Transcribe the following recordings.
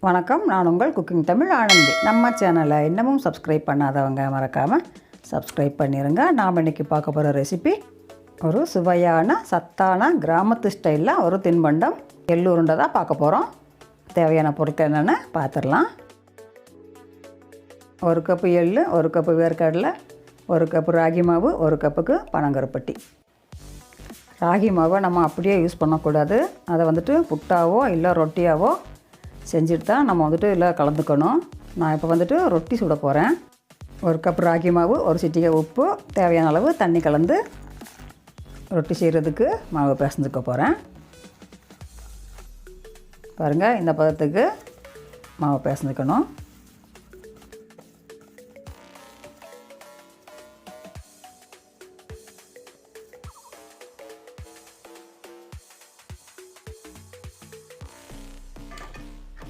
வணக்கம், நான் உங்கள் குக்கிங் தமிழ் ஆனந்தி. நம்ம சேனலை இன்னமும் சப்ஸ்கிரைப் பண்ணாதவங்க மறக்காமல் சப்ஸ்கிரைப் பண்ணிடுங்க. நாம் இன்றைக்கி பார்க்க போகிற ரெசிபி ஒரு சுவையான சத்தான கிராமத்து ஸ்டைலில் ஒரு தின்பண்டம் எள்ளு உருண்டை தான் பார்க்க போகிறோம். தேவையான பொருட்கள் என்னென்னு பார்த்துடலாம். 1 கப்பு எள்ளு, 1 கப்பு வேர்க்கடலை, 1 கப்பு ராகி மாவு, 1 கப்புக்கு பனங்கருப்பட்டி. ராகி மாவை நம்ம அப்படியே யூஸ் பண்ணக்கூடாது. அதை புட்டாவோ இல்லை ரொட்டியாவோ செஞ்சுட்டு தான் நம்ம இல்லை கலந்துக்கணும். நான் இப்போ ரொட்டி சுட போகிறேன். 1 கப் ராகி மாவு, 1 சிட்டிகை உப்பு, தேவையான அளவு தண்ணி கலந்து ரொட்டி செய்கிறதுக்கு மாவு பிசைஞ்சுக்க போகிறேன். பாருங்கள், இந்த பதத்துக்கு மாவு பிசைஞ்சுக்கணும்.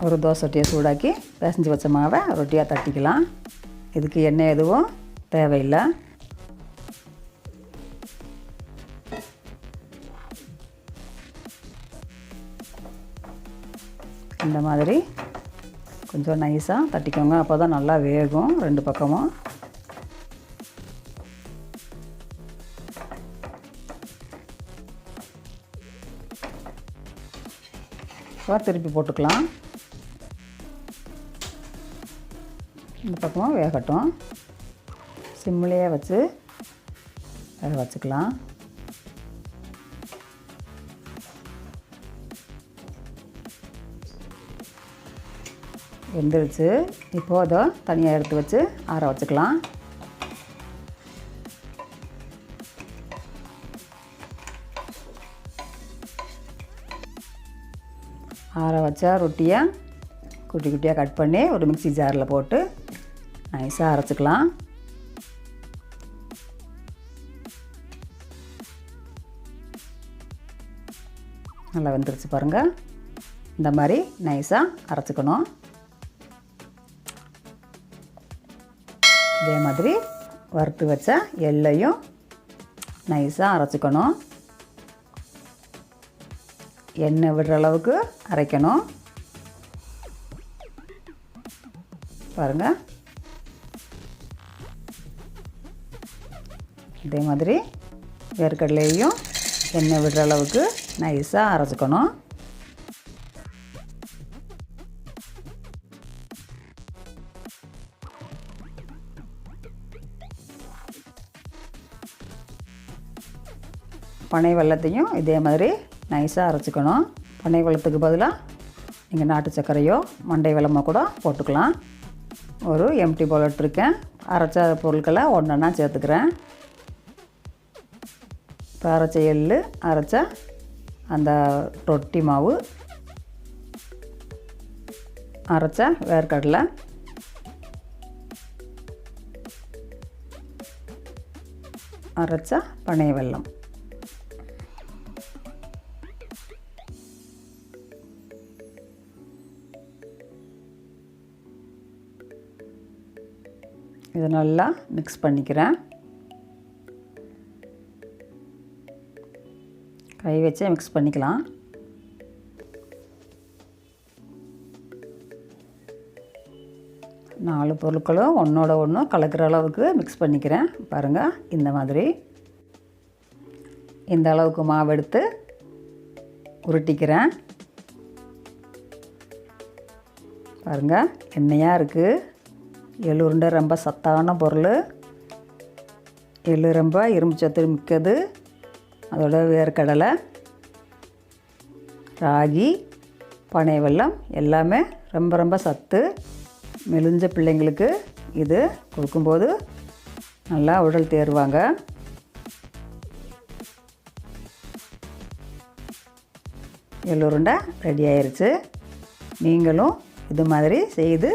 ஒரு தோசை சட்டியை சூடாக்கி பிசைஞ்சு வச்ச மாவை ரொட்டியாக தட்டிக்கலாம். இதுக்கு எண்ணெய் எதுவும் தேவையில்லை. இந்த மாதிரி கொஞ்சம் நைஸாக தட்டிக்கோங்க. அப்போ தான் நல்லா வேகும் 2 பக்கமும். திருப்பி போட்டுக்கலாம். இந்த பக்கமும் வேகட்டும். சிம்லேயே வச்சு வேக வச்சுக்கலாம். வெந்துருச்சு. இப்போது அதை தனியாக எடுத்து வச்சு ஆற வச்சுக்கலாம். ஆற வச்சா ரொட்டியை குட்டி குட்டியாக கட் பண்ணி ஒரு மிக்ஸி ஜாரில் போட்டு நைஸாக அரைச்சிக்கலாம். நல்லா வெந்துருச்சு பாருங்கள். இந்த மாதிரி நைஸாக அரைச்சிக்கணும். இதே மாதிரி வறுத்து வச்ச எள்ளையும் நைஸாக அரைச்சிக்கணும். எண்ணெய் விடுற அளவுக்கு அரைக்கணும். பாருங்கள், இதே மாதிரி வேர்க்கடலையும் எண்ணெய் விடுற அளவுக்கு நைஸாக அரைச்சிக்கணும். பனை வெல்லத்தையும் இதே மாதிரி நைஸாக அரைச்சிக்கணும். பனை வெல்லத்துக்கு பதிலாக நீங்கள் நாட்டு சர்க்கரையோ மண்டை வெல்லமோ கூட போட்டுக்கலாம். ஒரு எம்டி பவுல் எடுத்துருக்கேன். அரைச்ச பொருட்களை ஒன்றா சேர்த்துக்கிறேன். இப்போ அரைச்ச எள்ளு, அரைச்ச அந்த ரொட்டி மாவு, அரைச்ச வேர்க்கடலை, அரைச்ச பனை வெல்லம், இதை நல்லா மிக்ஸ் பண்ணிக்கிறேன். கை வச்சே மிக்ஸ் பண்ணிக்கலாம். நாலு பொருட்களும் ஒன்றோட ஒன்று கலக்கிற அளவுக்கு மிக்ஸ் பண்ணிக்கிறேன். பாருங்கள், இந்த மாதிரி இந்த அளவுக்கு மாவு எடுத்து உருட்டிக்கிறேன். பாருங்கள், எண்ணெயாக இருக்குது. எள்ளு உருண்டை ரொம்ப சத்தான பொருள். எள்ளு ரொம்ப இரும்பு சத்து மிக்கது. அதோட வேர்க்கடலை, ராகி, பனை வெல்லம் எல்லாமே ரொம்ப ரொம்ப சத்து. மெலிஞ்ச பிள்ளைங்களுக்கு இது கொடுக்கும்போது நல்லா உடல் தேறுவாங்க. எள்ளு உருண்டை ரெடி ஆயிடுச்சு. நீங்களும் இது மாதிரி செய்து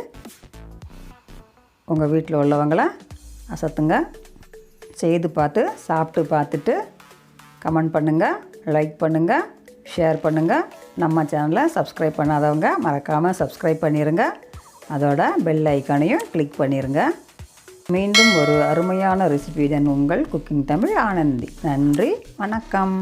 உங்கள் வீட்டில் உள்ளவங்களை அசத்துங்க. செய்து பார்த்து சாப்பிட்டு பார்த்துட்டு கமெண்ட் பண்ணுங்கள், லைக் பண்ணுங்கள், ஷேர் பண்ணுங்கள். நம்ம சேனலை சப்ஸ்கிரைப் பண்ணாதவங்க மறக்காமல் சப்ஸ்கிரைப் பண்ணிடுங்க. அதோட பெல் ஐக்கானையும் கிளிக் பண்ணிடுங்க. மீண்டும் ஒரு அருமையான ரெசிபியுடன் உங்கள் குக்கிங் தமிழ் ஆனந்தி. நன்றி, வணக்கம்.